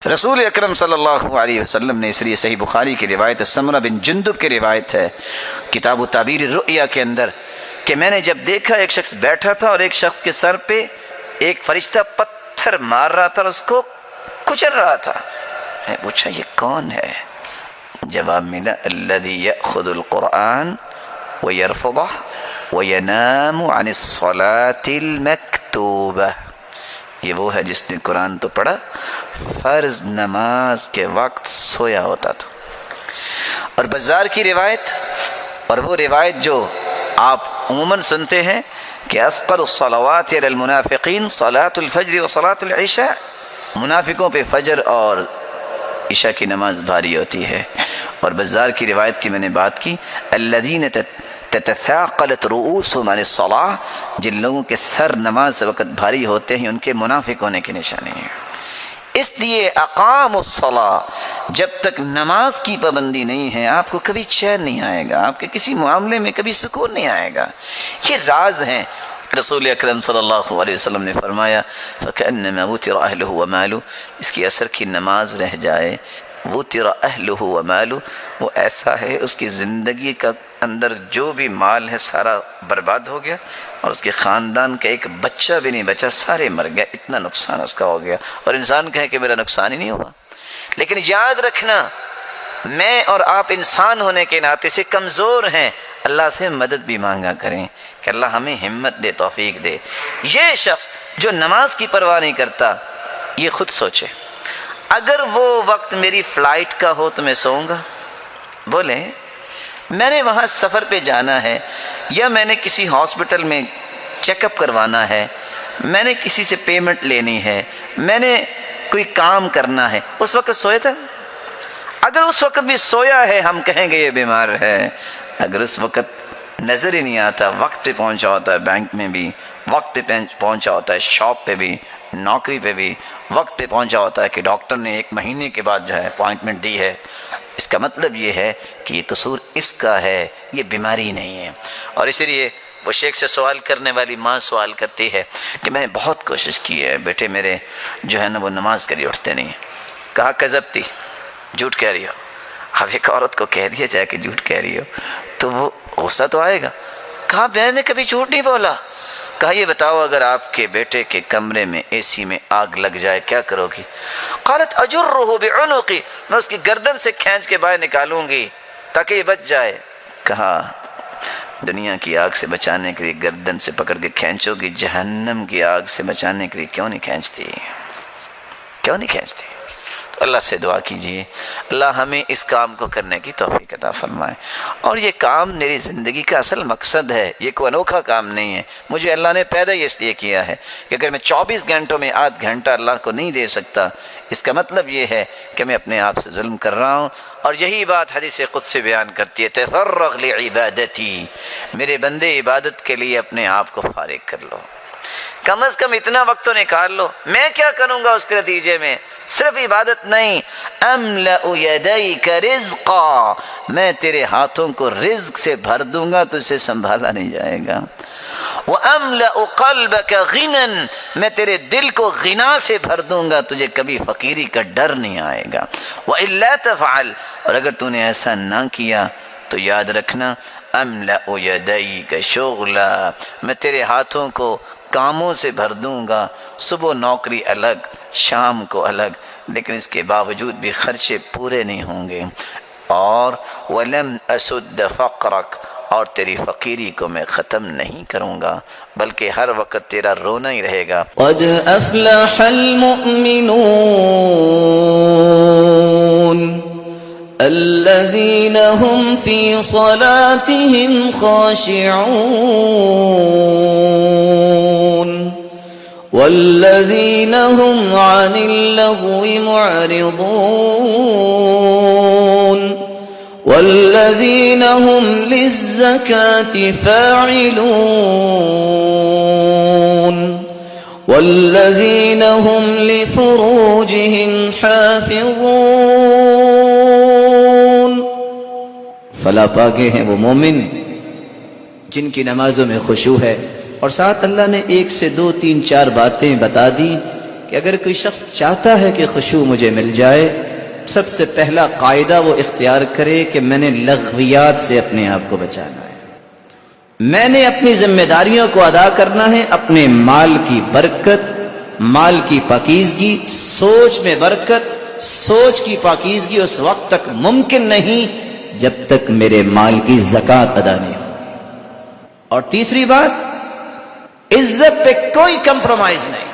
رسول اکرم صلی اللہ علیہ وسلم نے، اس لیے صحیح بخاری کی روایت سمرہ بن جندب کی روایت ہے کتاب و تعبیر الرؤیا کے اندر، کہ میں نے جب دیکھا ایک شخص بیٹھا تھا اور ایک شخص کے سر پہ ایک فرشتہ پتھر مار رہا تھا اور اس کو کچل رہا تھا۔ میں پوچھا یہ کون ہے؟ جواب ملا الذی یأخذ القرآن ویرفضہ وینام عن الصلاة المکتوبہ، یہ وہ ہے جس نے قرآن تو پڑھا، فرض نماز کے وقت سویا ہوتا تھا۔ اور بزار کی روایت، اور وہ روایت جو آپ عموماً سنتے ہیں کہ اثقل الصلوات علی المنافقین صلاۃ الفجر و صلاۃ العشاء، منافقوں پہ فجر اور عشاء کی نماز بھاری ہوتی ہے۔ اور بزار کی روایت کی میں نے بات کی، الذین تتثاقلت رؤوسهم عن الصلاۃ، جن لوگوں کے سر نماز سے وقت بھاری ہوتے ہیں ان کے منافق ہونے کی نشانی ہے۔ اس لیے اقام الصلاۃ، جب تک نماز کی پابندی نہیں ہے آپ کو کبھی چین نہیں آئے گا، آپ کے کسی معاملے میں کبھی سکون نہیں آئے گا۔ یہ راز ہیں۔ رسول اکرم صلی اللہ علیہ وسلم نے فرمایا فَكَأَنَّمَا وُتِرَ أَهْلُهُ وَمَالُهُ، اس کی اثر کی نماز رہ جائے، وُتِرَ أَهْلُهُ وَمَالُهُ، وہ ایسا ہے اس کی زندگی کا اندر جو بھی مال ہے سارا برباد ہو گیا، اور اس کے خاندان کا ایک بچہ بھی نہیں بچا، سارے مر گئے، اتنا نقصان اس کا ہو گیا۔ اور انسان کہے کہ میرا نقصان ہی نہیں ہوا، لیکن یاد رکھنا میں اور آپ انسان ہونے کے ناطے سے کمزور ہیں، اللہ سے مدد بھی مانگا کریں کہ اللہ ہمیں ہمت دے، توفیق دے۔ یہ شخص جو نماز کی پرواہ نہیں کرتا، یہ خود سوچے اگر وہ وقت میری فلائٹ کا ہو تو میں سوؤں گا؟ بولیں میں نے وہاں سفر پہ جانا ہے، یا میں نے کسی ہاسپٹل میں چیک اپ کروانا ہے، میں نے کسی سے پیمنٹ لینی ہے، میں نے کوئی کام کرنا ہے، اس وقت سویا تھا؟ اگر اس وقت بھی سویا ہے ہم کہیں گے یہ بیمار ہے۔ اگر اس وقت نظر ہی نہیں آتا، وقت پہ پہنچا ہوتا ہے بینک میں بھی، وقت پہ پہنچا ہوتا ہے شاپ پہ بھی، نوکری پہ بھی وقت پہ پہنچا ہوتا ہے کہ ڈاکٹر نے 1 مہینے کے بعد جو ہے اپوائنٹمنٹ دی ہے، اس کا مطلب یہ ہے کہ یہ قصور اس کا ہے، یہ بیماری نہیں ہے۔ اور اسی لیے وہ شیخ سے سوال کرنے والی ماں سوال کرتی ہے کہ میں نے بہت کوشش کی ہے، بیٹے میرے جو ہے نا وہ نماز کے لیے اٹھتے نہیں۔ کہا کذبتی، جھوٹ کہہ رہی ہو۔ اب ایک عورت کو کہہ دیا جائے کہ جھوٹ کہہ رہی ہو تو وہ غصہ تو آئے گا۔ کہا میں نے کبھی جھوٹ نہیں بولا۔ کہا یہ بتاؤ اگر آپ کے بیٹے کے کمرے میں اے سی میں آگ لگ جائے کیا کرو گی؟ قالت اجرہ بعنقی، میں اس کی گردن سے کھینچ کے باہر نکالوں گی تاکہ یہ بچ جائے۔ کہا دنیا کی آگ سے بچانے کے لیے گردن سے پکڑ کے کھینچو گی، جہنم کی آگ سے بچانے کے لیے کیوں نہیں کھینچتی؟ کیوں نہیں کھینچتی؟ تو اللہ سے دعا کیجیے اللہ ہمیں اس کام کو کرنے کی توفیق عطا فرمائے۔ اور یہ کام میری زندگی کا اصل مقصد ہے، یہ کوئی انوکھا کام نہیں ہے۔ مجھے اللہ نے پیدا ہی اس لیے کیا ہے کہ اگر میں 24 گھنٹوں میں آدھ گھنٹہ اللہ کو نہیں دے سکتا، اس کا مطلب یہ ہے کہ میں اپنے آپ سے ظلم کر رہا ہوں۔ اور یہی بات حدیث قدسی بیان کرتی ہے تفرغ لعبادتی، میرے بندے عبادت کے لیے اپنے آپ کو فارغ کر لو، کم از کم اتنا وقت تو نکال لو۔ میں کیا کروں گا اس کے نتیجے میں؟ صرف عبادت نہیں، املأ یدیک رزقا، میں تیرے ہاتھوں کو رزق سے بھر دوں گا تو اسے سنبھالا نہیں جائے گا۔ وَأَمْلَأُ قَلْبَكَ غِنًا، میں تیرے دل کو غنا سے بھر دوں گا، تجھے کبھی فقیری کا ڈر نہیں آئے گا۔ وَإِلَّا تَفْعَلْ، اور اگر تو نے ایسا نہ کیا تو یاد رکھنا أَمْلَأُ يَدَيْكَ شُغْلًا، میں تیرے ہاتھوں کو کاموں سے بھر دوں گا، صبح نوکری الگ شام کو الگ، لیکن اس کے باوجود بھی خرچے پورے نہیں ہوں گے۔ اور وَلَمْ أَسُدَّ فَقْرَكَ، اور تیری فقیری کو میں ختم نہیں کروں گا بلکہ ہر وقت تیرا رونا ہی رہے گا۔ قد افلح المؤمنون الذين هم في صلاتهم خاشعون والذين هم عن اللغو معرضون والذين هم للزكاة فاعلون والذين هم لفروجهم حافظون۔ فلا پاکے ہیں وہ مومن جن کی نمازوں میں خشوع ہے، اور ساتھ اللہ نے 1 سے 2 3 4 باتیں بتا دی کہ کہ اگر کوئی شخص چاہتا ہے کہ خشوع مجھے مل جائے، سب سے پہلا قاعدہ وہ اختیار کرے کہ میں نے لغویات سے اپنے آپ کو بچانا ہے، میں نے اپنی ذمہ داریوں کو ادا کرنا ہے، اپنے مال کی برکت، مال کی پاکیزگی، سوچ میں برکت، سوچ کی پاکیزگی اس وقت تک ممکن نہیں جب تک میرے مال کی زکوٰۃ ادا نہیں ہوگی۔ اور تیسری بات، عزت پہ کوئی کمپرومائز نہیں،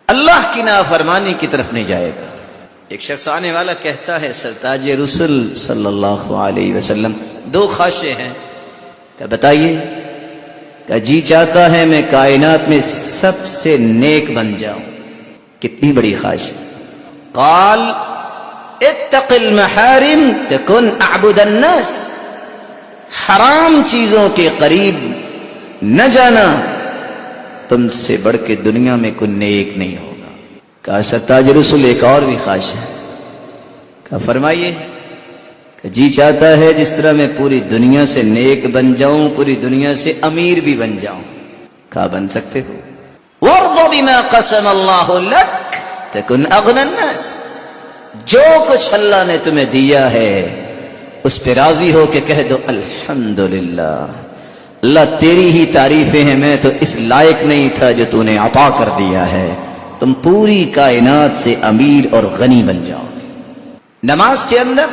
اللہ کی نافرمانی کی طرف نہیں جائے گا۔ ایک شخص آنے والا کہتا ہے سرتاج رسول صلی اللہ علیہ وسلم، دو خواہشیں ہیں، کہ بتائیے؟ کہ جی چاہتا ہے میں کائنات میں سب سے نیک بن جاؤں۔ کتنی بڑی خواہش ہے۔ قال اتق المحارم تکن اعبد الناس، حرام چیزوں کے قریب نہ جانا، تم سے بڑھ کے دنیا میں کوئی نیک نہیں ہوگا۔ کہا سرتاج رسول ایک اور بھی خواہش ہے۔ کہا فرمائیے؟ کہ جی چاہتا ہے جس طرح میں پوری دنیا سے نیک بن جاؤں، پوری دنیا سے امیر بھی بن جاؤں۔ کہا بن سکتے ہو۔ وارض بما قسم اللہ لک تکن اغنى الناس، جو کچھ اللہ نے تمہیں دیا ہے اس پہ راضی ہو کے کہہ دو الحمدللہ، اللہ تیری ہی تعریفیں ہیں، میں تو اس لائق نہیں تھا جو تو نے عطا کر دیا ہے، تم پوری کائنات سے امیر اور غنی بن جاؤ۔ نماز کے اندر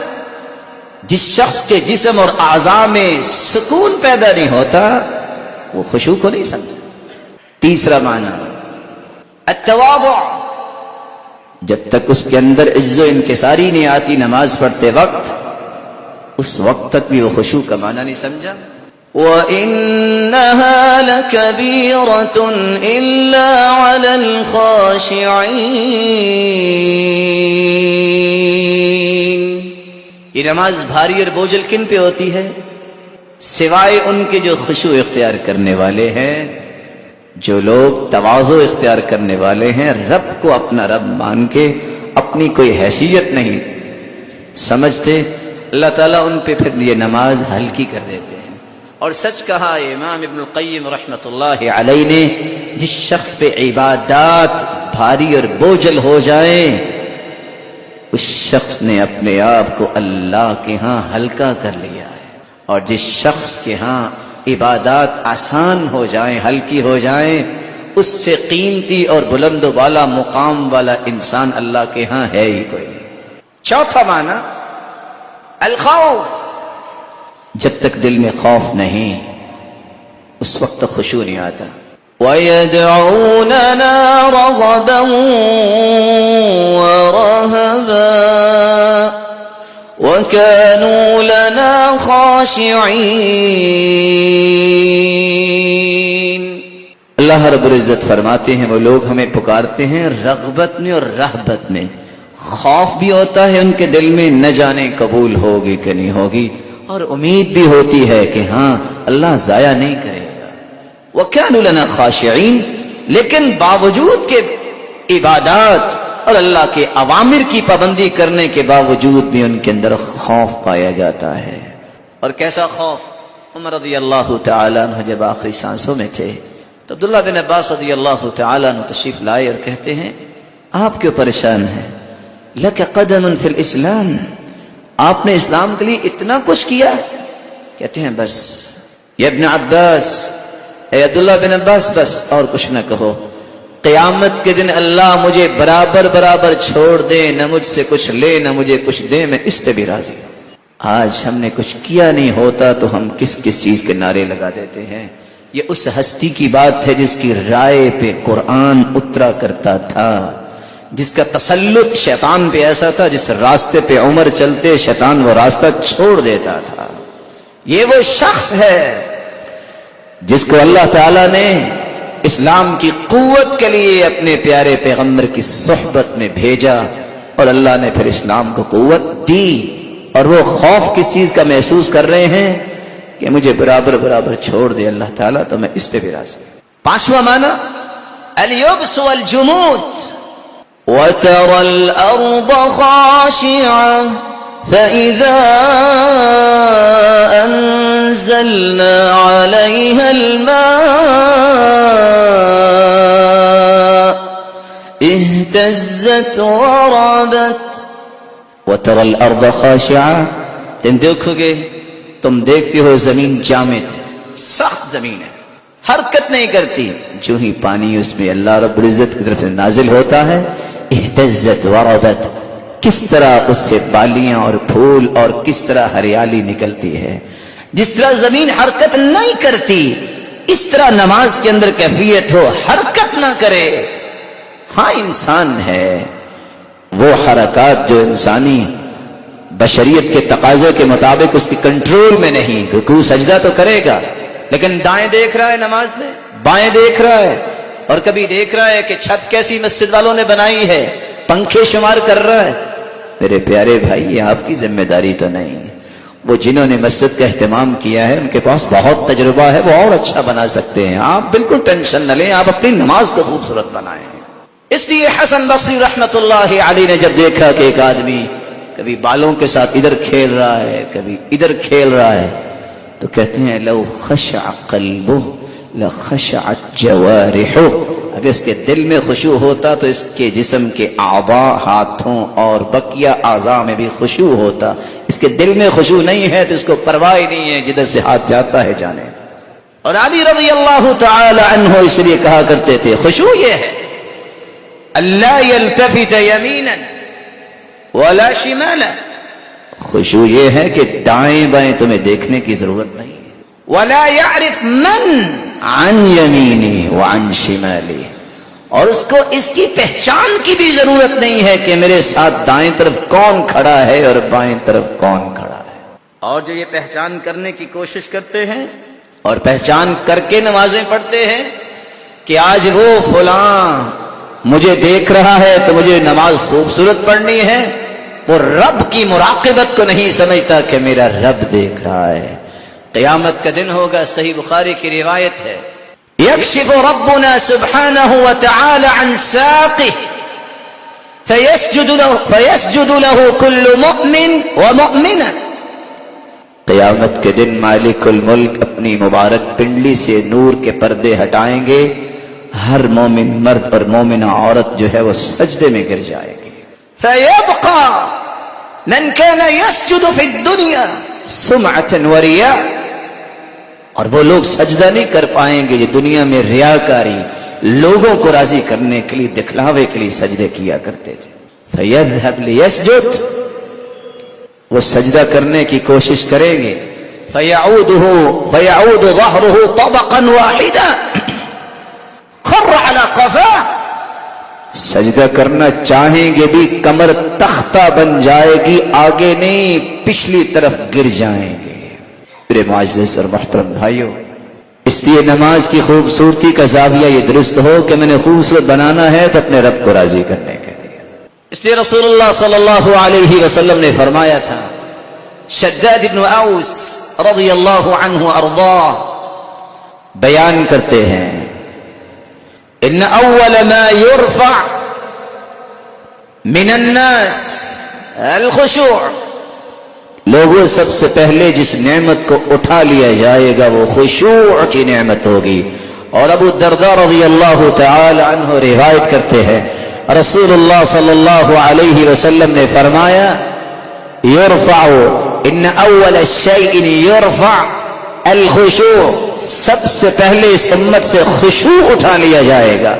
جس شخص کے جسم اور اعضاء میں سکون پیدا نہیں ہوتا وہ خشوع کو نہیں سمجھتا۔ تیسرا معنی التواضع، جب تک اس کے اندر عز و انکساری نہیں آتی نماز پڑھتے وقت، اس وقت تک بھی وہ خشوع کا معنی نہیں سمجھا۔ وَإِنَّهَا لَكَبِيرَةٌ إِلَّا عَلَى الْخَاشِعِينَ، یہ نماز بھاری اور بوجھل کن پہ ہوتی ہے؟ سوائے ان کے جو خشوع اختیار کرنے والے ہیں، جو لوگ تواضع اختیار کرنے والے ہیں، رب کو اپنا رب مان کے اپنی کوئی حیثیت نہیں سمجھتے، اللہ تعالیٰ ان پہ پھر یہ نماز ہلکی کر دیتے ہیں۔ اور سچ کہا امام ابن القیم رحمۃ اللہ علیہ نے، جس شخص پہ عبادات بھاری اور بوجھل ہو جائیں اس شخص نے اپنے آپ کو اللہ کے ہاں ہلکا کر لیا ہے، اور جس شخص کے ہاں عبادات آسان ہو جائیں، ہلکی ہو جائیں، اس سے قیمتی اور بلند و بالا مقام والا انسان اللہ کے ہاں ہے ہی کوئی نہیں۔ چوتھا معنی الخوف، جب تک دل میں خوف نہیں اس وقت تک خشوع نہیں آتا۔ وَيَدْعُونَنَا رَغَبًا وَرَهَبًا وَكَانُوا لَنَا خَاشِعِينَ، اللہ رب العزت فرماتے ہیں وہ لوگ ہمیں پکارتے ہیں رغبت میں اور رہبت میں، خوف بھی ہوتا ہے ان کے دل میں، نہ جانے قبول ہوگی کہ نہیں ہوگی، اور امید بھی ہوتی ہے کہ ہاں اللہ ضائع نہیں کرے گا۔ وَكَانُوا لَنَا خَاشِعِينَ، لیکن باوجود کے عبادات اور اللہ کے اوامر کی پابندی کرنے کے باوجود بھی ان کے اندر خوف پایا جاتا ہے۔ اور کیسا خوف؟ عمر رضی اللہ تعالیٰ عنہ جب آخری سانسوں میں تھے تو عبداللہ بن عباس رضی اللہ تعالیٰ عنہ تشریف لائے اور کہتے ہیں آپ کیوں پریشان ہیں؟ لَكَ قَدَمٌ فِي الْإِسْلَامِ، آپ نے اسلام کے لیے اتنا کچھ کیا۔ کہتے ہیں بس یا ابن عباس، اے عبداللہ بن عباس، بس اور کچھ نہ کہو، قیامت کے دن اللہ مجھے برابر برابر چھوڑ دے، نہ مجھ سے کچھ لے نہ مجھے کچھ دے، میں اس پہ بھی راضی ہوں۔ آج ہم نے کچھ کیا نہیں ہوتا تو ہم کس کس چیز کے نعرے لگا دیتے ہیں۔ یہ اس ہستی کی بات ہے جس کی رائے پہ قرآن اترا کرتا تھا، جس کا تسلط شیطان پہ ایسا تھا جس راستے پہ عمر چلتے شیطان وہ راستہ چھوڑ دیتا تھا۔ یہ وہ شخص ہے جس کو اللہ تعالیٰ نے اسلام کی قوت کے لیے اپنے پیارے پیغمبر کی صحبت میں بھیجا، اور اللہ نے پھر اسلام کو قوت دی، اور وہ خوف کس چیز کا محسوس کر رہے ہیں کہ مجھے برابر برابر چھوڑ دے اللہ تعالیٰ تو میں اس پہ بھی راضی ہوں۔ پانچواں معنی الیبس والجمود، وَتَرَى الْأَرْضَ خَاشِعَةً فَإِذَا أَنزَلْنَا عَلَيْهَا الْمَاءَ اهتزت وربت وترى الارض خاشعة، تم دیکھو گے، تم دیکھتے ہو زمین جامد ہے، سخت زمین ہے، حرکت نہیں کرتی، جو ہی پانی اس میں اللہ رب العزت کی طرف سے نازل ہوتا ہے، اہتزت وربت، کس طرح اس سے بالیاں اور پھول اور کس طرح ہریالی نکلتی ہے۔ جس طرح زمین حرکت نہیں کرتی، اس طرح نماز کے اندر کیفیت ہو، حرکت نہ کرے۔ ہاں انسان ہے، وہ حرکات جو انسانی بشریت کے تقاضے کے مطابق اس کی کنٹرول میں نہیں، رکوع سجدہ تو کرے گا لیکن دائیں دیکھ رہا ہے نماز میں، بائیں دیکھ رہا ہے، اور کبھی دیکھ رہا ہے کہ چھت کیسی مسجد والوں نے بنائی ہے، پنکھے شمار کر رہا ہے۔ میرے پیارے بھائی، یہ آپ کی ذمہ داری تو نہیں، وہ جنہوں نے مسجد کا اہتمام کیا ہے ان کے پاس بہت تجربہ ہے، وہ اور اچھا بنا سکتے ہیں، آپ بالکل ٹینشن نہ لیں، آپ اپنی نماز کو خوبصورت بنائیں۔ اس لیے حسن بصری رحمت اللہ علیہ نے جب دیکھا کہ ایک آدمی کبھی بالوں کے ساتھ ادھر کھیل رہا ہے، کبھی ادھر کھیل رہا ہے، تو کہتے ہیں لو خشع قلبہ لخشعت جوارحہ، اگر اس کے دل میں خشوع ہوتا تو اس کے جسم کے اعضاء، ہاتھوں اور بقیہ اعضاء میں بھی خشوع ہوتا۔ اس کے دل میں خشوع نہیں ہے تو اس کو پرواہ ہی نہیں ہے، جدھر سے ہاتھ جاتا ہے جانے۔ اور علی رضی اللہ تعالی عنہ اس لیے کہا کرتے تھے خشوع یہ ہے اللہ یلتفت یمینا ولا شمالا، خشوع یہ ہے کہ دائیں بائیں تمہیں دیکھنے کی ضرورت نہیں ہے، ولا يعرف من عن یمینی وعن شمالی، اور اس کو اس کی پہچان کی بھی ضرورت نہیں ہے کہ میرے ساتھ دائیں طرف کون کھڑا ہے اور بائیں طرف کون کھڑا ہے۔ اور جو یہ پہچان کرنے کی کوشش کرتے ہیں اور پہچان کر کے نمازیں پڑھتے ہیں کہ آج وہ فلاں مجھے دیکھ رہا ہے تو مجھے نماز خوبصورت پڑھنی ہے، وہ رب کی مراقبت کو نہیں سمجھتا کہ میرا رب دیکھ رہا ہے۔ قیامت کا دن ہوگا، صحیح بخاری کی روایت ہے، یکشف ربنا سبحانہ وتعالی عن ساقہ فیسجد له کل مؤمن ومؤمنہ، قیامت کے دن مالک الملک اپنی مبارک پنڈلی سے نور کے پردے ہٹائیں گے، ہر مومن مرد اور مومنہ عورت جو ہے وہ سجدے میں گر جائے گی۔ فیبقى من كان يسجد في الدنيا سمعة ورياء، اور وہ لوگ سجدہ نہیں کر پائیں گے جو دنیا میں ریاکاری، لوگوں کو راضی کرنے کے لیے، دکھلاوے کے لیے سجدے کیا کرتے تھے۔ فیذهب لیسجد، وہ سجدہ کرنے کی کوشش کریں گے، فیعود ظہرہ طبقا واحدا خر على قفاه، سجدہ کرنا چاہیں گے بھی کمر تختہ بن جائے گی، آگے نہیں پچھلی طرف گر جائیں گے۔ میرے معزز اور محترم بھائیوں، اس لیے نماز کی خوبصورتی کا زاویہ یہ درست ہو کہ میں نے خوبصورت بنانا ہے تو اپنے رب کو راضی کرنے کے لیے۔ اس لیے رسول اللہ صلی اللہ علیہ وسلم نے فرمایا تھا، شداد بن اوس رضی اللہ عنہ ارضاہ بیان کرتے ہیں، ان اول ما يرفع من الناس الخشوع، لوگوں سب سے پہلے جس نعمت کو اٹھا لیا جائے گا وہ خشوع کی نعمت ہوگی۔ اور ابو الدرداء رضی اللہ تعالی عنہ روایت کرتے ہیں، رسول اللہ صلی اللہ علیہ وسلم نے فرمایا، یرفع ان اول الشیء یرفع الخشوع، سب سے پہلے اس امت سے خشوع اٹھا لیا جائے گا،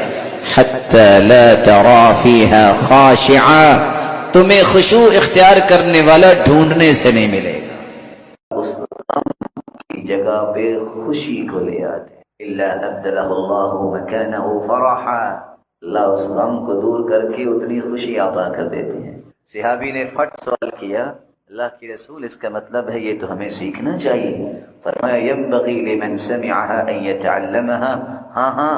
حتی لا ترا فیہا خاشعا، تمہیں خشوع اختیار کرنے والا ڈھونڈنے سے نہیں ملے گا، اس غم کی جگہ پہ خوشی کو لے آتے، الا ابدلہ اللہ مکانہ فرحا، اللہ اس غم کو دور کر کے اتنی خوشی عطا کر دیتے ہیں۔ صحابی نے پھٹ سوال کیا، اللہ کی رسول اس کا مطلب ہے یہ تو ہمیں سیکھنا چاہیے؟ فرمایا ينبغي لمن سمعها ان يتعلمها، ہاں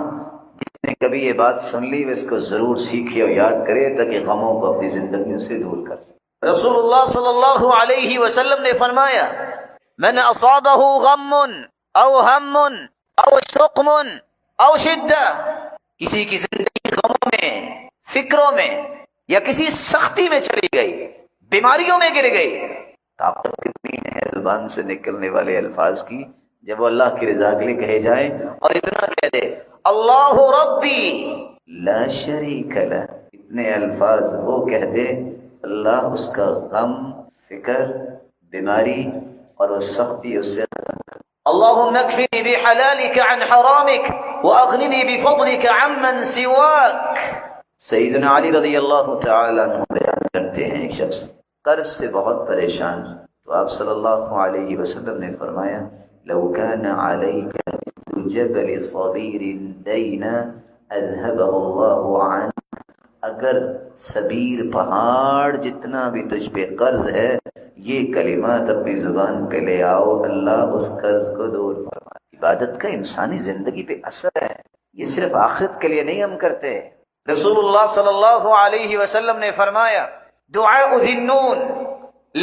جس نے کبھی یہ بات سن لی وہ اس کو ضرور سیکھے اور یاد کرے تاکہ غموں کو اپنی زندگیوں سے دور کر سکے۔ رسول اللہ صلی اللہ علیہ وسلم نے فرمایا، من اصابه غم او ہم او شقم او شدہ، کسی کی زندگی غموں میں، فکروں میں یا کسی سختی میں چلی گئی، بیماریوں میں گر گئی، طاقت کتنی ہے زبان سے نکلنے والے الفاظ کی جب وہ اللہ کی رضا کے لیے کہے جائیں، اور اتنا کہہ دے اللہ ربی لا شریک لہ، اتنے الفاظ وہ کہہ دے اللہ اس کا غم، فکر، بیماری اور وہ سختی اس سے اللهم اكفني بحلالك عن حرامك واغنني بفضلك عمن سواك۔ سیدنا علی رضی اللہ تعالیٰ عنہ بیان کرتے ہیں ایک شخص قرض سے بہت پریشان، تو آپ صلی اللہ علیہ وسلم نے فرمایا لو كان عليك مثل جبل صبیر دینا اذهبه اللہ عنك، اگر صبیر پہاڑ جتنا بھی تجھ پہ قرض ہے، یہ کلمات اپنی زبان پہ لے آؤ، اللہ اس قرض کو دور فرما۔ عبادت کا انسانی زندگی پہ اثر ہے، یہ صرف آخرت کے لیے نہیں ہم کرتے۔ رسول اللہ صلی اللہ علیہ وسلم نے فرمایا دعاء ذی النون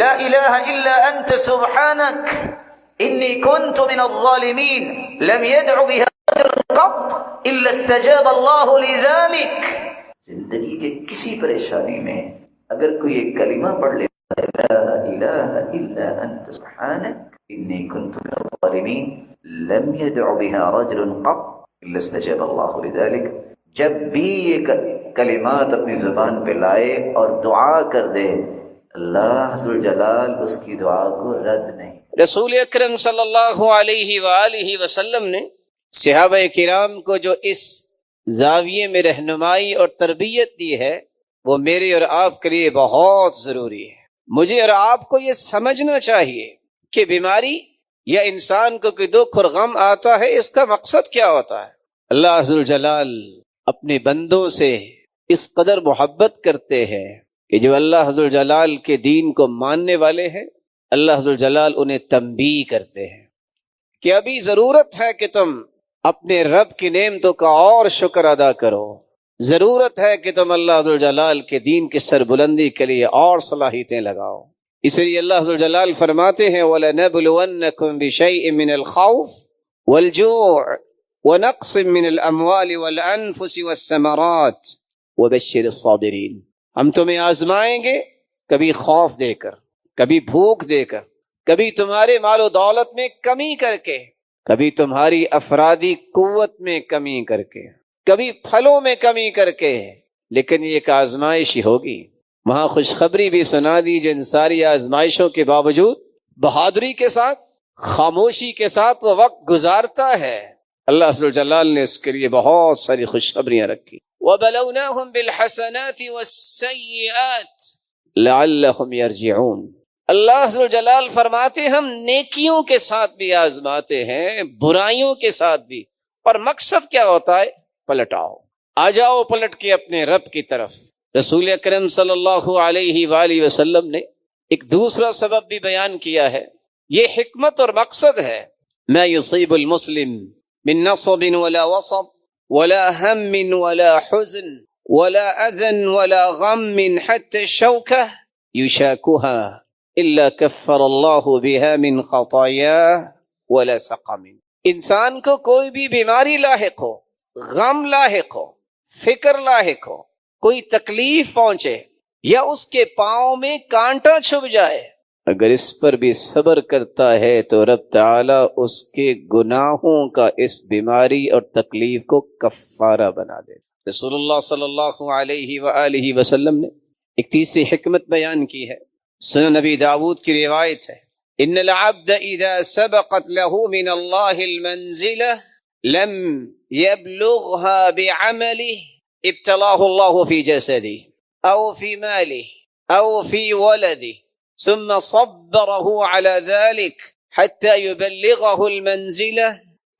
لا الہ الا انت سبحانک انی کنت من الظالمین لم يدع بها قط الا استجاب اللہ لذلك۔ زندگی کے کسی پریشانی میں اگر کوئی ایک کلمہ پڑھ لے لا الہ الا انت سبحانک انی کنت من الظالمین لم يدع بها رجل قط الا استجاب اللہ لذلك، جب بھی یہ کلمات اپنی زبان پہ لائے اور دعا کر دے، اللہ ذوالجلال اس کی دعا کو رد نہیں۔ رسول اکرم صلی اللہ علیہ وآلہ وسلم نے صحابہ کرام کو جو اس زاویے میں رہنمائی اور تربیت دی ہے وہ میرے اور آپ کے لیے بہت ضروری ہے۔ مجھے اور آپ کو یہ سمجھنا چاہیے کہ بیماری یا انسان کو کوئی دکھ اور غم آتا ہے، اس کا مقصد کیا ہوتا ہے۔ اللہ ذوالجلال اپنے بندوں سے اس قدر محبت کرتے ہیں کہ جو اللہ ذوالجلال کے دین کو ماننے والے ہیں، اللہ ذوالجلال انہیں تنبیہ کرتے ہیں کہ ابھی ضرورت ہے کہ تم اپنے رب کی نعمتوں کا اور شکر ادا کرو، ضرورت ہے کہ تم اللہ ذوالجلال کے دین کی سربلندی کے لیے اور صلاحیتیں لگاؤ۔ اس لیے اللہ ذوالجلال فرماتے ہیں وَلَنَبْلُوَنَّكُمْ بِشَيْءٍ مِّنَ الْخَوْفِ وَالْجُوعِ وَنَقْصٍ مِّنَ الْأَمْوَالِ وَالْأَنفُسِ وَالثَّمَرَاتِ وَبَشِّرِ الصَّابِرِينَ۔ ہم تمہیں آزمائیں گے، کبھی خوف دے کر، کبھی بھوک دے کر، کبھی تمہارے مال و دولت میں کمی کر کے، کبھی تمہاری افرادی قوت میں کمی کر کے، کبھی پھلوں میں کمی کر کے، لیکن یہ ایک آزمائش ہی ہوگی۔ وہاں خوشخبری بھی سنا دی جن ساری آزمائشوں کے باوجود بہادری کے ساتھ، خاموشی کے ساتھ وہ وقت گزارتا ہے، اللہ ذوالجلال نے اس کے لیے بہت ساری خوشخبریاں رکھی۔ وَبَلَوْنَاهُمْ بِالْحَسَنَاتِ وَالسَّيِّئَاتِ لَعَلَّهُمْ يَرْجِعُونَ۔ اللہ ذوالجلال فرماتے ہم نیکیوں کے ساتھ بھی آزماتے ہیں، برائیوں کے ساتھ بھی، اور مقصد کیا ہوتا ہے؟ پلٹ آؤ، آ جاؤ پلٹ کے اپنے رب کی طرف۔ رسول اکرم صلی اللہ علیہ وآلہ وسلم نے ایک دوسرا سبب بھی بیان کیا ہے، یہ حکمت اور مقصد ہے۔ ما يصيب المسلم من نصب ولا وصب ولا هم ولا حزن ولا أذى ولا غم حتى الشوكة يشاكها إلا كفر الله بها من خطاياه ولا سقم۔ انسان کو کوئی بھی بیماری لاحق ہو، غم لاحق ہو، فکر لاحق ہو، کوئی تکلیف پہنچے یا اس کے پاؤں میں کانٹا چھپ جائے، اگر اس پر بھی صبر کرتا ہے تو رب تعالیٰ اس کے گناہوں کا اس بیماری اور تکلیف کو کفارہ بنا دے۔ رسول اللہ صلی اللہ علیہ وآلہ وسلم نے ایک تیسری حکمت بیان کی ہے، سنن نبی داود کی روایت ہے، ان العبد اذا سبقت له من اللہ المنزلہ لم يبلغها بعمله ابتلاه اللہ فی جسده او فی ماله او فی ولده ثم صبره على ذلك حتى يبلغه المنزلة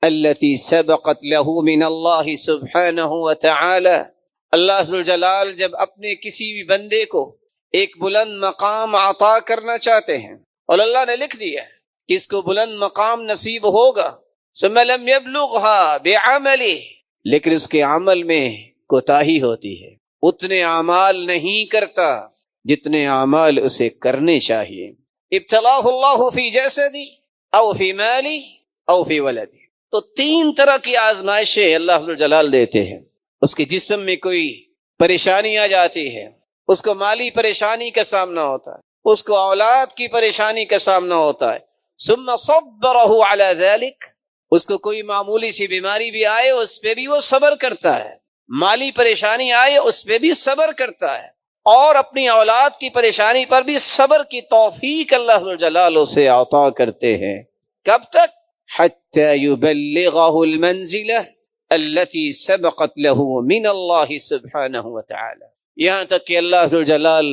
التي سبقت له من الله سبحانه وتعالى۔ اللہ ذوالجلال جب اپنے کسی بھی بندے کو ایک بلند مقام عطا کرنا چاہتے ہیں، اور اللہ نے لکھ دیا کہ اس کو بلند مقام نصیب ہوگا، ثم لم يبلغها بعمله، لیکن اس کے عمل میں کوتاہی ہوتی ہے، اتنے اعمال نہیں کرتا جتنے اعمال اسے کرنے چاہیے، ابتلاہ اللہ فی جسدی او فی مالی او فی ولدی۔ تو تین طرح کی آزمائشیں اللہ ذوالجلال دیتے ہیں۔ اس کے جسم میں کوئی پریشانی آ جاتی ہے، اس کو مالی پریشانی کا سامنا ہوتا ہے، اس کو اولاد کی پریشانی کا سامنا ہوتا ہے، ثم صبرہ علی ذلک، اس کو کوئی معمولی سی بیماری بھی آئے اس پہ بھی وہ صبر کرتا ہے، مالی پریشانی آئے اس پہ بھی صبر کرتا ہے، اور اپنی اولاد کی پریشانی پر بھی صبر کی توفیق اللہ ذو الجلال سے عطا کرتے ہیں۔ کب تک؟ حتی یبلغہ المنزلہ التي سبقت له من اللہ سبحانہ وتعالی، یہاں تک کہ اللہ ذو الجلال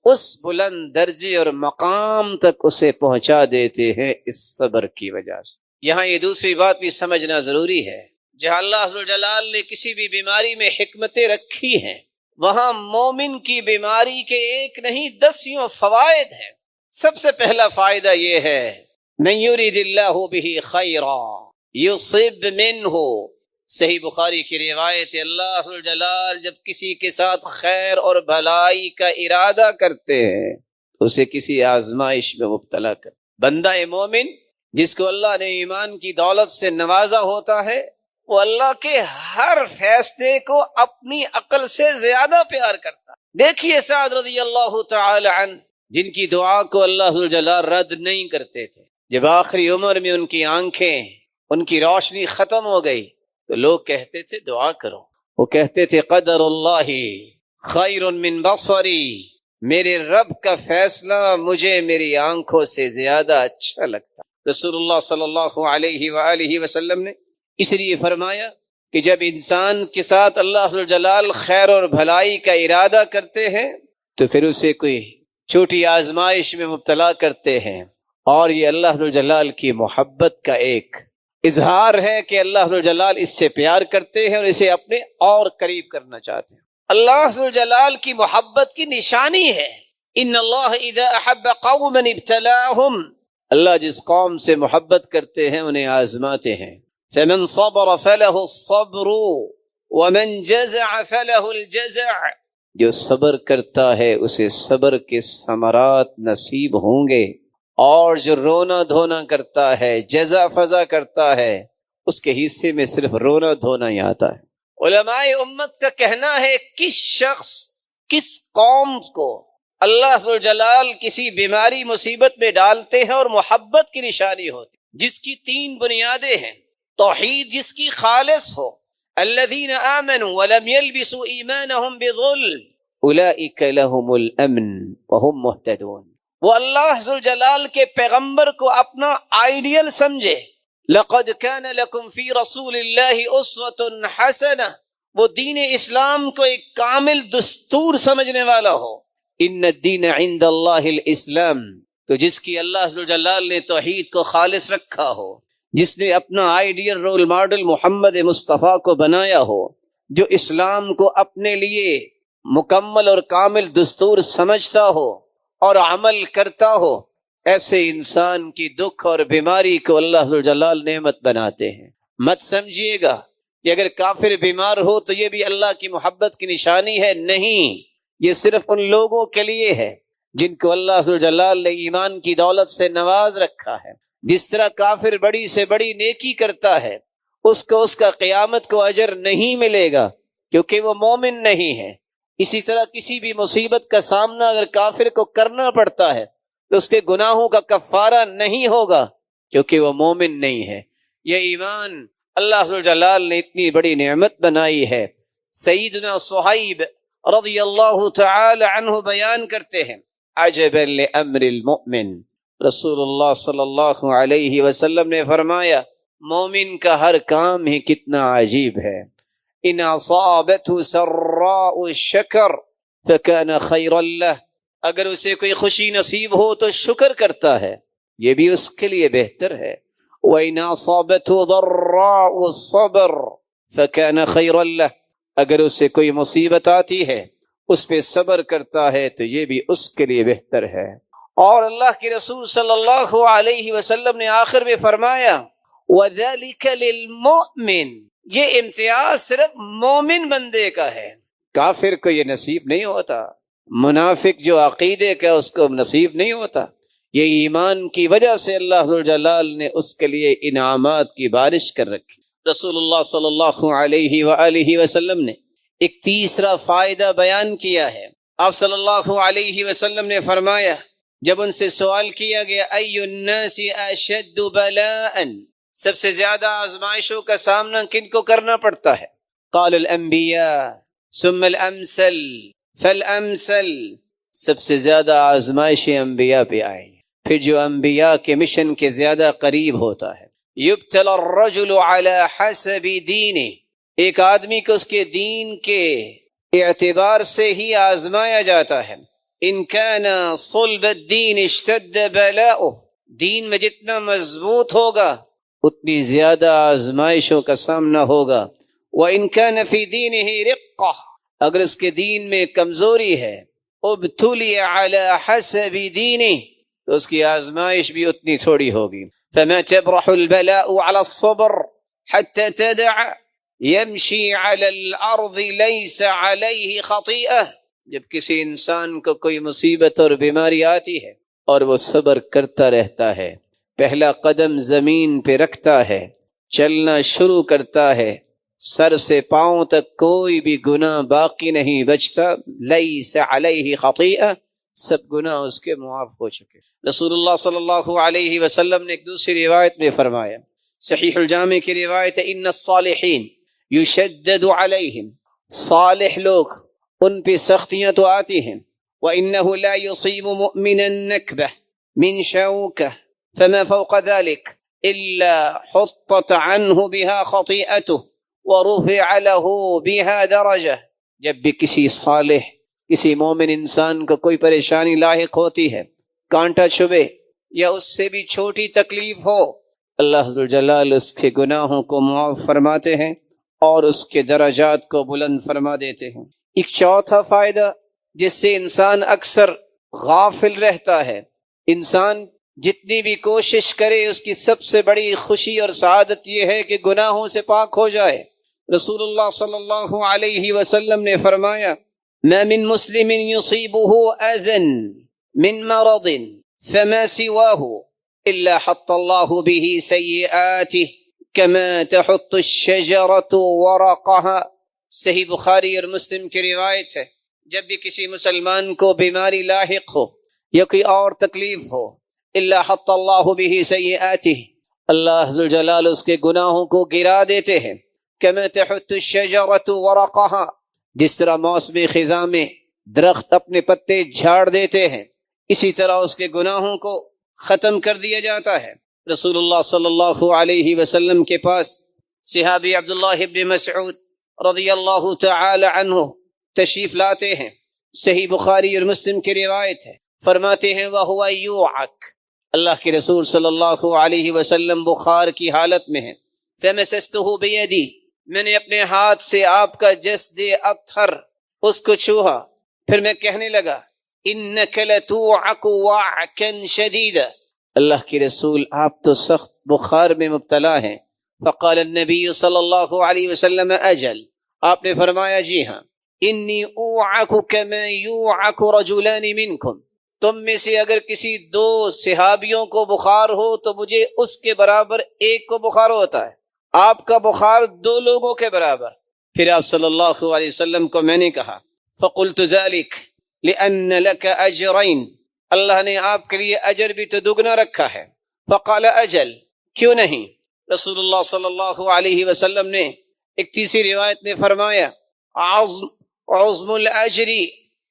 اس بلند درجے اور مقام تک اسے پہنچا دیتے ہیں اس صبر کی وجہ سے۔ یہاں یہ دوسری بات بھی سمجھنا ضروری ہے، جہاں اللہ ذو الجلال نے کسی بھی بیماری میں حکمتیں رکھی ہیں، وہاں مومن کی بیماری کے ایک نہیں 10 فوائد ہیں۔ سب سے پہلا فائدہ یہ ہے، من یرید اللہ بہ خیرا یصب منہ، صحیح بخاری کی روایت ہے، اللہ ذو الجلال جب کسی کے ساتھ خیر اور بھلائی کا ارادہ کرتے ہیں تو اسے کسی آزمائش میں مبتلا کرتے۔ بندہ مومن جس کو اللہ نے ایمان کی دولت سے نوازا ہوتا ہے، وہ اللہ کے ہر فیصلے کو اپنی عقل سے زیادہ پیار کرتا ہے۔ دیکھیے سعد رضی اللہ تعالی عنہ، جن کی دعا کو اللہ ذو الجلال رد نہیں کرتے تھے، جب آخری عمر میں ان کی آنکھیں، ان کی روشنی ختم ہو گئی تو لوگ کہتے تھے دعا کرو، وہ کہتے تھے قدر اللہ خیر من بصری، میرے رب کا فیصلہ مجھے میری آنکھوں سے زیادہ اچھا لگتا۔ رسول اللہ صلی اللہ علیہ وآلہ وسلم نے اس لیے فرمایا کہ جب انسان کے ساتھ اللہ ذو الجلال خیر اور بھلائی کا ارادہ کرتے ہیں تو پھر اسے کوئی چھوٹی آزمائش میں مبتلا کرتے ہیں، اور یہ اللہ ذو الجلال کی محبت کا ایک اظہار ہے کہ اللہ ذو الجلال اس سے پیار کرتے ہیں اور اسے اپنے اور قریب کرنا چاہتے ہیں۔ اللہ ذو الجلال کی محبت کی نشانی ہے، ان اللہ اذا احب قوما ابتلاهم، اللہ جس قوم سے محبت کرتے ہیں انہیں آزماتے ہیں۔ فمن صبر فله الصبر ومن جزع فله الجزع، جو صبر کرتا ہے اسے صبر کے ثمرات نصیب ہوں گے، اور جو رونا دھونا کرتا ہے، جزا فضا کرتا ہے، اس کے حصے میں صرف رونا دھونا ہی آتا ہے۔ علماء امت کا کہنا ہے کس شخص، کس قوم کو اللہ ذو الجلال کسی بیماری مصیبت میں ڈالتے ہیں اور محبت کی نشانی ہوتی، جس کی 3 بنیادیں ہیں، توحید جس کی خالص ہو، الذین آمنوا ولم يلبسوا ایمانهم بظلم اولئک لهم الامن وهم مهتدون، وہ اللہ ذو الجلال کے پیغمبر کو اپنا آئیڈیل سمجھے۔ لقد كان لكم في رسول الله اسوة حسنہ، وہ دین اسلام کو ایک کامل دستور سمجھنے والا ہو۔ ان الدین عند اللہ الاسلام، تو جس کی اللہ ذو الجلال نے توحید کو خالص رکھا ہو، جس نے اپنا آئیڈیل رول ماڈل محمد مصطفیٰ کو بنایا ہو، جو اسلام کو اپنے لیے مکمل اور کامل دستور سمجھتا ہو اور عمل کرتا ہو، ایسے انسان کی دکھ اور بیماری کو اللہ ذو الجلال نعمت بناتے ہیں۔ مت سمجھیے گا کہ اگر کافر بیمار ہو تو یہ بھی اللہ کی محبت کی نشانی ہے، نہیں، یہ صرف ان لوگوں کے لیے ہے جن کو اللہ ذو الجلال نے ایمان کی دولت سے نواز رکھا ہے۔ جس طرح کافر بڑی سے بڑی نیکی کرتا ہے، اس کا قیامت کو اجر نہیں ملے گا کیونکہ وہ مومن نہیں ہے، اسی طرح کسی بھی مصیبت کا سامنا اگر کافر کو کرنا پڑتا ہے تو اس کے گناہوں کا کفارہ نہیں ہوگا کیونکہ وہ مومن نہیں ہے۔ یہ ایمان اللہ ذو الجلال نے اتنی بڑی نعمت بنائی ہے۔ سیدنا صہیب رضی اللہ تعالی عنہ بیان کرتے ہیں، عجبا لامر المؤمن، رسول اللہ صلی اللہ علیہ وسلم نے فرمایا مومن کا ہر کام ہی کتنا عجیب ہے۔ ان اصابته سراء شکر فکان خیرا لہ، اگر اسے کوئی خوشی نصیب ہو تو شکر کرتا ہے، یہ بھی اس کے لیے بہتر ہے۔ وَإِنْ أَصَابَتْهُ ضَرَّاءُ صَبْرٌ فَكَانَ خَيْرًا لَهُ، اگر اسے کوئی مصیبت آتی ہے اس پہ صبر کرتا ہے تو یہ بھی اس کے لیے بہتر ہے۔ اور اللہ کے رسول صلی اللہ علیہ وسلم نے آخر میں فرمایا وَذَلِكَ لِلْمُؤْمِنِ، یہ امتیاز صرف مومن بندے کا ہے، کافر کو یہ نصیب نہیں ہوتا، منافق جو عقیدے کا اس کو نصیب نہیں ہوتا۔ یہ ایمان کی وجہ سے اللہ ذو الجلال نے اس کے لیے انعامات کی بارش کر رکھی۔ رسول اللہ صلی اللہ علیہ وآلہ وسلم نے ایک تیسرا فائدہ بیان کیا ہے۔ آپ صلی اللہ علیہ وسلم نے فرمایا جب ان سے سوال کیا گیا ای الناس اشد بلاء، سب سے زیادہ آزمائشوں کا سامنا کن کو کرنا پڑتا ہے؟ قال الانبیاء ثم الامثل فالامثل، سب سے زیادہ آزمائشیں انبیاء پہ آئی، پھر جو انبیاء کے مشن کے زیادہ قریب ہوتا ہے۔ یبتلی الرجل علی حسب دینہ، ایک آدمی کو اس کے دین کے اعتبار سے ہی آزمایا جاتا ہے۔ ان کان صلب الدین اشتد بلاؤہ، دین میں جتنا مضبوط ہوگا اتنی زیادہ آزمائشوں کا سامنا ہوگا۔ وَإِن كَانَ فِي دِينِهِ رِقَّةٌ، اگر اس کے دین میں کمزوری ہے، ابتلی علی حسب دینہ، تو اس کی آزمائش بھی اتنی تھوڑی ہوگی۔ فَمَا تَبْرَحُ الْبَلَاءُ عَلَى الصَّبْرِ حَتَّى تَدَعَ يَمْشِي عَلَى الْأَرْضِ لَيْسَ عَلَيْهِ خَطِيئَةٌ، جب کسی انسان کو کوئی مصیبت اور بیماری آتی ہے اور وہ صبر کرتا رہتا ہے، پہلا قدم زمین پہ رکھتا ہے، چلنا شروع کرتا ہے، سر سے پاؤں تک کوئی بھی گناہ باقی نہیں بچتا، لیس علیہ خطیئہ، سب گناہ اس کے معاف ہو چکے۔ رسول اللہ صلی اللہ علیہ وسلم نے ایک دوسری روایت میں فرمایا، صحیح الجامع کی روایت ہے، ان الصالحین یشدد علیہم، صالح لوگ ان پہ سختیاں تو آتی ہیں، وَإِنَّهُ لَا يُصِيبُ مُؤْمِنًا نَكْبَةً مِنْ شَوْكَةٍ فَمَا فَوْقَ ذَلِكَ إِلَّا حُطَّتْ عَنْهُ بِهَا خَطِيئَتُهُ وَرُفِعَ لَهُ بِهَا دَرَجَةٌ، جب بھی کسی صالح، کسی مومن انسان کو کوئی پریشانی لاحق ہوتی ہے، کانٹا چبھے یا اس سے بھی چھوٹی تکلیف ہو، اللہ ذوالجلال اس کے گناہوں کو معاف فرماتے ہیں اور اس کے درجات کو بلند فرما دیتے ہیں۔ ایک چوتھا فائدہ جس سے انسان اکثر غافل رہتا ہے، انسان جتنی بھی کوشش کرے اس کی سب سے بڑی خوشی اور سعادت یہ ہے کہ گناہوں سے پاک ہو جائے۔ رسول اللہ صلی اللہ علیہ وسلم نے فرمایا، ما من مسلم يصيبه اذى من مرض فما سواه الا حط الله به سيئاته كما تحط الشجرة ورقها، صحیح بخاری اور مسلم کی روایت ہے، جب بھی کسی مسلمان کو بیماری لاحق ہو یا کوئی اور تکلیف ہو، الا حط اللہ به سیئاتہ، اللہ ذوالجلال اس کے گناہوں کو گرا دیتے ہیں، کما تحط الشجرۃ ورقها، جس طرح موسم خزاں میں درخت اپنے پتے جھاڑ دیتے ہیں، اسی طرح اس کے گناہوں کو ختم کر دیا جاتا ہے۔ رسول اللہ صلی اللہ علیہ وسلم کے پاس صحابی عبداللہ ابن مسعود رضی اللہ تعالی عنہ تشریف لاتے ہیں، صحیح بخاری اور مسلم کی روایت ہے، فرماتے ہیں وَهُوَ يُوعَكْ، اللہ کے رسول صلی اللہ علیہ وسلم بخار کی حالت میں ہیں، فَمَسَسْتُهُ بِيَدِي، میں نے اپنے ہاتھ سے آپ کا جسد اطہر اس کو چھوہا، پھر میں کہنے لگا إِنَّكَ لَتُوعَكُ وَعْكًا شَدِيدًا، اللہ کے رسول آپ تو سخت بخار میں مبتلا ہیں۔ فقال النبی صلی اللہ علیہ وسلم اجل، آپ نے فرمایا جی ہاں، انی اوعک کما یوعک رجلان منکم، تم میں سے اگر کسی دو صحابیوں کو بخار ہو تو مجھے اس کے برابر ایک کو بخار ہوتا ہے، آپ کا بخار دو لوگوں کے برابر۔ پھر آپ صلی اللہ علیہ وسلم کو میں نے کہا فقلت ذلك لأن لك اجرین، اللہ نے آپ کے لیے اجر بھی تو دگنا رکھا ہے۔ فقال اجل، کیوں نہیں؟ رسول اللہ صلی اللہ علیہ وسلم نے ایک تیسری روایت میں فرمایا عظم الاجر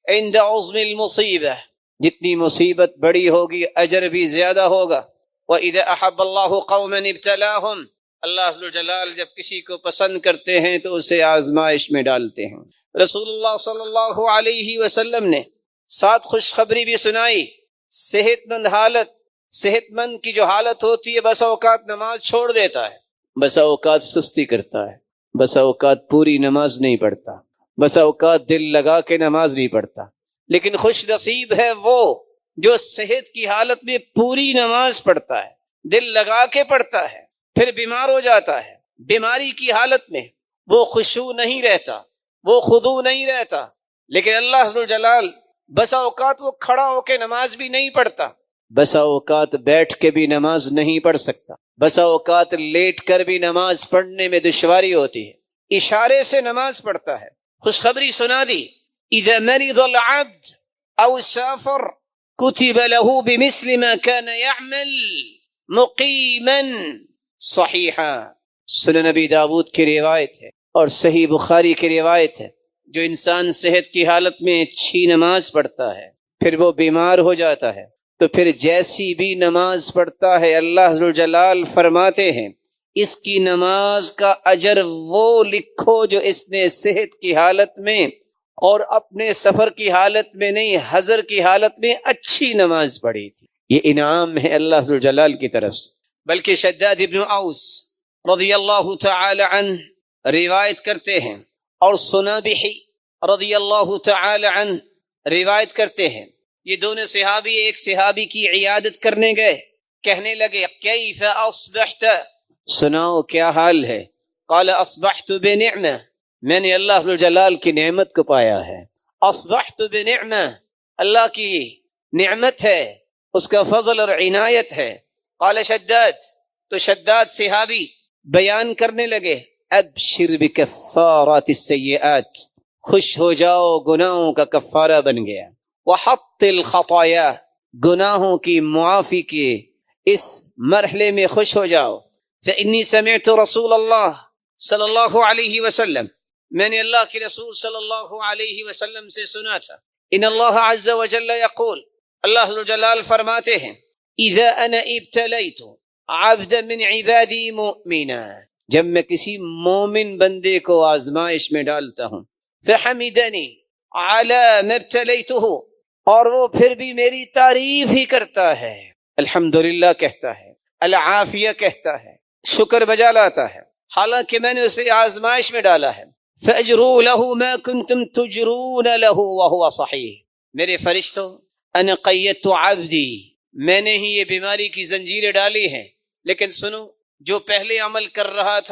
عند عظم المصیبہ، جتنی مصیبت بڑی ہوگی اجر بھی زیادہ ہوگا۔ وَإِذَا أَحَبَّ اللَّهُ قَوْمًا ابْتَلَاهُمْ، اللہ عز و جلال جب کسی کو پسند کرتے ہیں تو اسے آزمائش میں ڈالتے ہیں۔ رسول اللہ صلی اللہ علیہ وسلم نے ساتھ خوشخبری بھی سنائی، صحت مند حالت، صحت مند کی جو حالت ہوتی ہے بسا اوقات نماز چھوڑ دیتا ہے، بسا اوقات سستی کرتا ہے، بسا اوقات پوری نماز نہیں پڑھتا، بسا اوقات دل لگا کے نماز نہیں پڑھتا، لیکن خوش نصیب ہے وہ جو صحت کی حالت میں پوری نماز پڑھتا ہے، دل لگا کے پڑھتا ہے، پھر بیمار ہو جاتا ہے، بیماری کی حالت میں وہ خشوع نہیں رہتا، وہ خضوع نہیں رہتا، لیکن اللہ عز و جلال بسا اوقات وہ کھڑا ہو کے نماز بھی نہیں پڑھتا، بسا اوقات بیٹھ کے بھی نماز نہیں پڑھ سکتا، بسا اوقات لیٹ کر بھی نماز پڑھنے میں دشواری ہوتی ہے، اشارے سے نماز پڑھتا ہے۔ خوشخبری سنا دی، اذا مرض العبد او سافر كتب له بمثل ما كان يعمل مقيما صحیحا، سنن نبی داود کی روایت ہے، اور صحیح بخاری کی روایت ہے، جو انسان صحت کی حالت میں اچھی نماز پڑھتا ہے پھر وہ بیمار ہو جاتا ہے تو پھر جیسی بھی نماز پڑھتا ہے اللہ ذوالجلال فرماتے ہیں اس کی نماز کا اجر وہ لکھو جو اس نے صحت کی حالت میں اور اپنے سفر کی حالت میں نہیں، حضر کی حالت میں اچھی نماز پڑھی تھی۔ یہ انعام ہے اللہ ذوالجلال کی طرف سے۔ بلکہ شداد ابن اوس رضی اللہ تعالی عنہ روایت کرتے ہیں، اور سنابحی رضی اللہ تعالی عنہ روایت کرتے ہیں، یہ دونوں صحابی ایک صحابی کی عیادت کرنے گئے، کہنے لگے کیف اصبحت، سناؤ کیا حال ہے؟ قال اصبحت بنعمہ، میں نے اللہ ذوالجلال کی نعمت کو پایا ہے۔ اصبحت بنعمہ، اللہ کی نعمت ہے، اس کا فضل اور عنایت ہے۔ قال شداد، تو شداد صحابی بیان کرنے لگے ابشر بکفارات السیئات، خوش ہو جاؤ گناہوں کا کفارہ بن گیا، وحط الخطایا، گناہوں کی معافی کے اس مرحلے میں خوش ہو جاؤ۔ فإنی سمعت رسول اللہ صلی اللہ علیہ وسلم، میں نے اللہ کے رسول صلی اللہ علیہ وسلم سے سنا تھا، ان اللہ عز وجل یقول، اللہ جلال فرماتے ہیں اذا انا ابتلیت عبدا من عبادی مؤمنا، جب میں کسی مومن بندے کو آزمائش میں ڈالتا ہوں، فحمدنی علی ما ابتلیتہ، اور وہ پھر بھی میری تعریف ہی کرتا ہے، الحمدللہ کہتا ہے، العافیہ کہتا ہے، شکر بجا لاتا ہے، حالانکہ میں نے اسے آزمائش میں ڈالا ہے، فاجروا له ما كنتم تجرون له وهو صحیح، میرے فرشتوں انا قیدت عبدی، میں نے ہی یہ بیماری کی زنجیریں ڈالی ہیں، لیکن سنو جو پہلے عمل کر رہا تھا